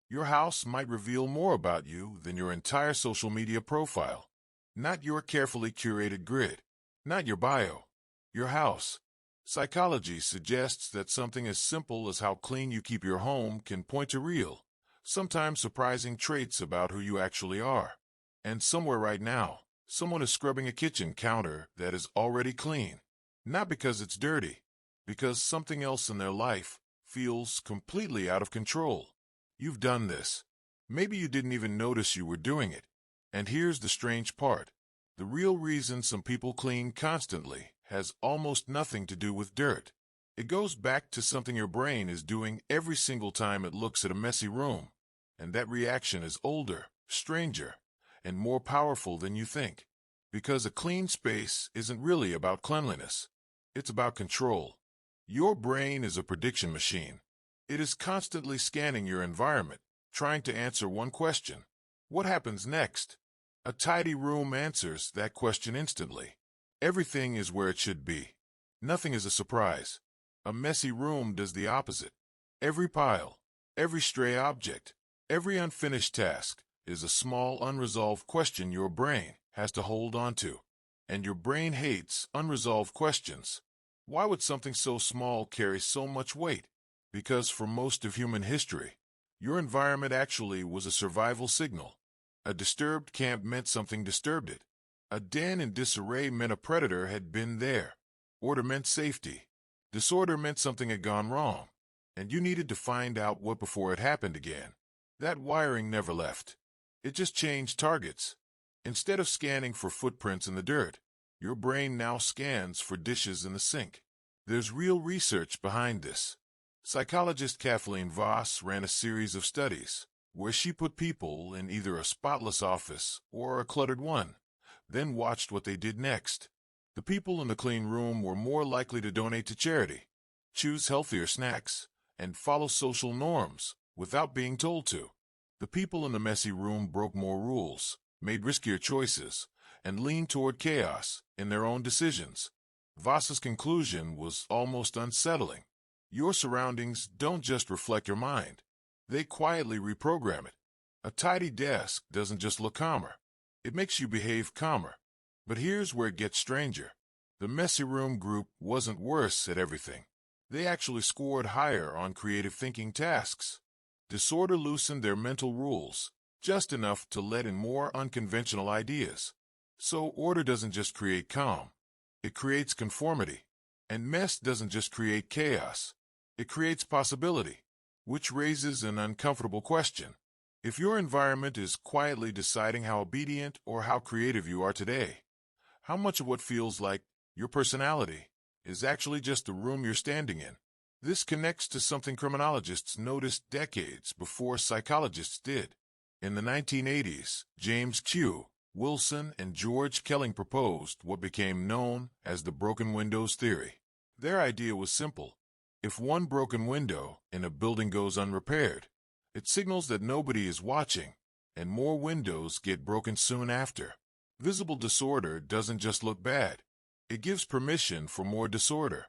Your house might reveal more about you than your entire social media profile. Not your carefully curated grid. Not your bio. Your house. Psychology suggests that something as simple as how clean you keep your home can point to real, sometimes surprising traits about who you actually are. And somewhere right now, someone is scrubbing a kitchen counter that is already clean. Not because it's dirty, because something else in their life feels completely out of control. You've done this. Maybe you didn't even notice you were doing it. And here's the strange part. The real reason some people clean constantly has almost nothing to do with dirt. It goes back to something your brain is doing every single time it looks at a messy room. And that reaction is older, stranger, and more powerful than you think. Because a clean space isn't really about cleanliness. It's about control. Your brain is a prediction machine. It is constantly scanning your environment, trying to answer one question. What happens next? A tidy room answers that question instantly. Everything is where it should be. Nothing is a surprise. A messy room does the opposite. Every pile, every stray object, every unfinished task is a small unresolved question your brain has to hold on to. And your brain hates unresolved questions. Why would something so small carry so much weight? Because for most of human history, your environment actually was a survival signal. A disturbed camp meant something disturbed it. A den in disarray meant a predator had been there. Order meant safety. Disorder meant something had gone wrong, and you needed to find out what before it happened again. That wiring never left. It just changed targets. Instead of scanning for footprints in the dirt, your brain now scans for dishes in the sink. There's real research behind this. Psychologist Kathleen Vohs ran a series of studies where she put people in either a spotless office or a cluttered one, then watched what they did next. The people in the clean room were more likely to donate to charity, choose healthier snacks, and follow social norms without being told to. The people in the messy room broke more rules, made riskier choices, and leaned toward chaos in their own decisions. Voss's conclusion was almost unsettling. Your surroundings don't just reflect your mind. They quietly reprogram it. A tidy desk doesn't just look calmer. It makes you behave calmer. But here's where it gets stranger. The messy room group wasn't worse at everything. They actually scored higher on creative thinking tasks. Disorder loosened their mental rules, just enough to let in more unconventional ideas. So order doesn't just create calm. It creates conformity. And mess doesn't just create chaos. It creates possibility, which raises an uncomfortable question. If your environment is quietly deciding how obedient or how creative you are today, how much of what feels like your personality is actually just the room you're standing in? This connects to something criminologists noticed decades before psychologists did. In the 1980s, James Q. Wilson and George Kelling proposed what became known as the broken windows theory. Their idea was simple. If one broken window in a building goes unrepaired, it signals that nobody is watching, and more windows get broken soon after. Visible disorder doesn't just look bad. It gives permission for more disorder.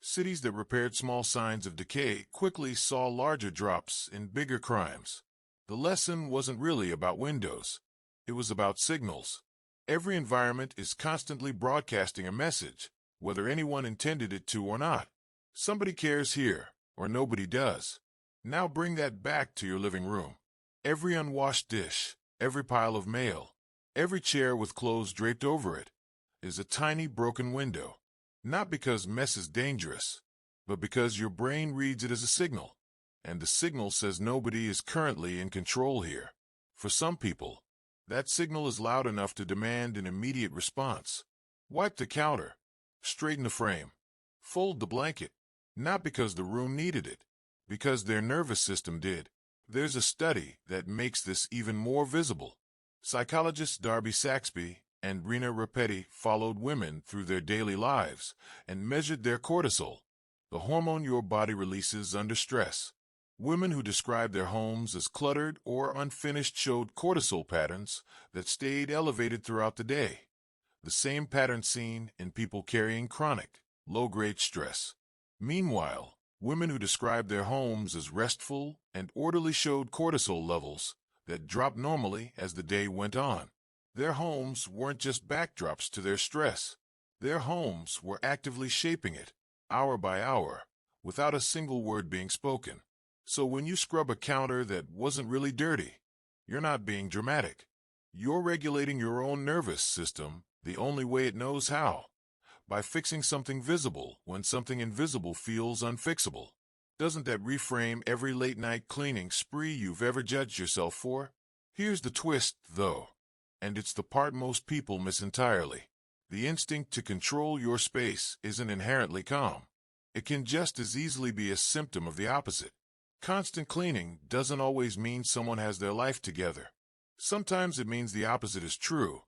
Cities that repaired small signs of decay quickly saw larger drops in bigger crimes. The lesson wasn't really about windows. It was about signals. Every environment is constantly broadcasting a message, whether anyone intended it to or not. Somebody cares here, or nobody does. Now bring that back to your living room. Every unwashed dish, every pile of mail, every chair with clothes draped over it, is a tiny broken window. Not because mess is dangerous, but because your brain reads it as a signal. And the signal says nobody is currently in control here. For some people, that signal is loud enough to demand an immediate response. Wipe the counter. Straighten the frame. Fold the blanket. Not because the room needed it, because their nervous system did. There's a study that makes this even more visible. Psychologists Darby Saxby and Rena Rapetti followed women through their daily lives and measured their cortisol, the hormone your body releases under stress. Women who described their homes as cluttered or unfinished showed cortisol patterns that stayed elevated throughout the day, the same pattern seen in people carrying chronic, low-grade stress. Meanwhile, Women who described their homes as restful and orderly showed cortisol levels that dropped normally as the day went on. Their homes weren't just backdrops to their stress. Their homes were actively shaping it, hour by hour, without a single word being spoken. So when you scrub a counter that wasn't really dirty, you're not being dramatic. You're regulating your own nervous system the only way it knows how, by fixing something visible when something invisible feels unfixable. Doesn't that reframe every late-night cleaning spree you've ever judged yourself for? Here's the twist, though, and it's the part most people miss entirely. The instinct to control your space isn't inherently calm. It can just as easily be a symptom of the opposite. Constant cleaning doesn't always mean someone has their life together. Sometimes it means the opposite is true,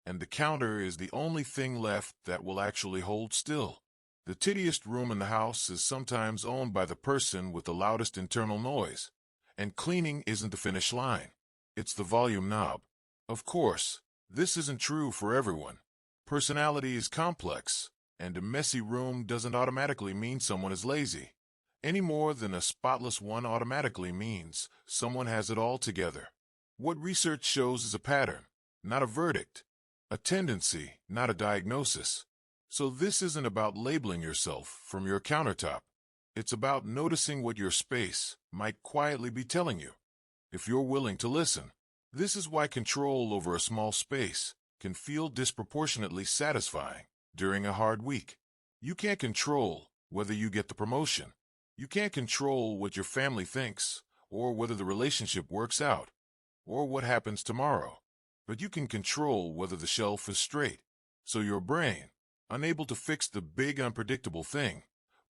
and the counter is the only thing left that will actually hold still. The tittiest room in the house is sometimes owned by the person with the loudest internal noise, and cleaning isn't the finish line. It's the volume knob. Of course, this isn't true for everyone. Personality is complex, and a messy room doesn't automatically mean someone is lazy, any more than a spotless one automatically means someone has it all together. What research shows is a pattern, not a verdict, a tendency, not a diagnosis. So this isn't about labeling yourself from your countertop. It's about noticing what your space might quietly be telling you, if you're willing to listen. This is why control over a small space can feel disproportionately satisfying during a hard week. You can't control whether you get the promotion. You can't control what your family thinks, or whether the relationship works out, or what happens tomorrow. But you can control whether the shelf is straight. So your brain, unable to fix the big unpredictable thing,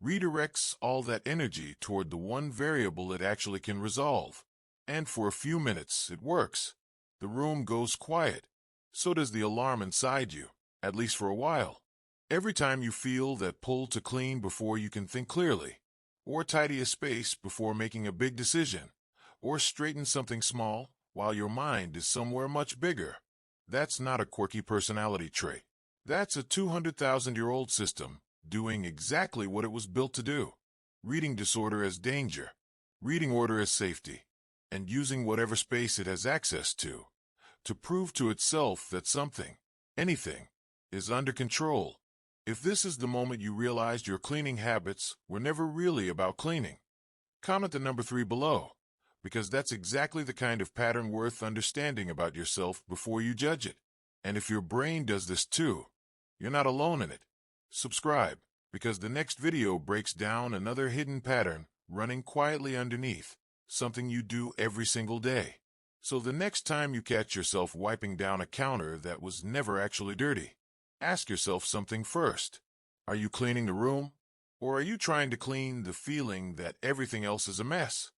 redirects all that energy toward the one variable it actually can resolve. And for a few minutes, it works. The room goes quiet. So does the alarm inside you, at least for a while. Every time you feel that pull to clean before you can think clearly, or tidy a space before making a big decision, or straighten something small while your mind is somewhere much bigger, that's not a quirky personality trait. That's a 200,000-year-old system doing exactly what it was built to do. Reading disorder as danger, reading order as safety, and using whatever space it has access to prove to itself that something, anything, is under control. If this is the moment you realized your cleaning habits were never really about cleaning, comment the number 3 below, because that's exactly the kind of pattern worth understanding about yourself before you judge it. And if your brain does this too, you're not alone in it. Subscribe, because the next video breaks down another hidden pattern running quietly underneath, something you do every single day. So the next time you catch yourself wiping down a counter that was never actually dirty, ask yourself something first. Are you cleaning the room? Or are you trying to clean the feeling that everything else is a mess?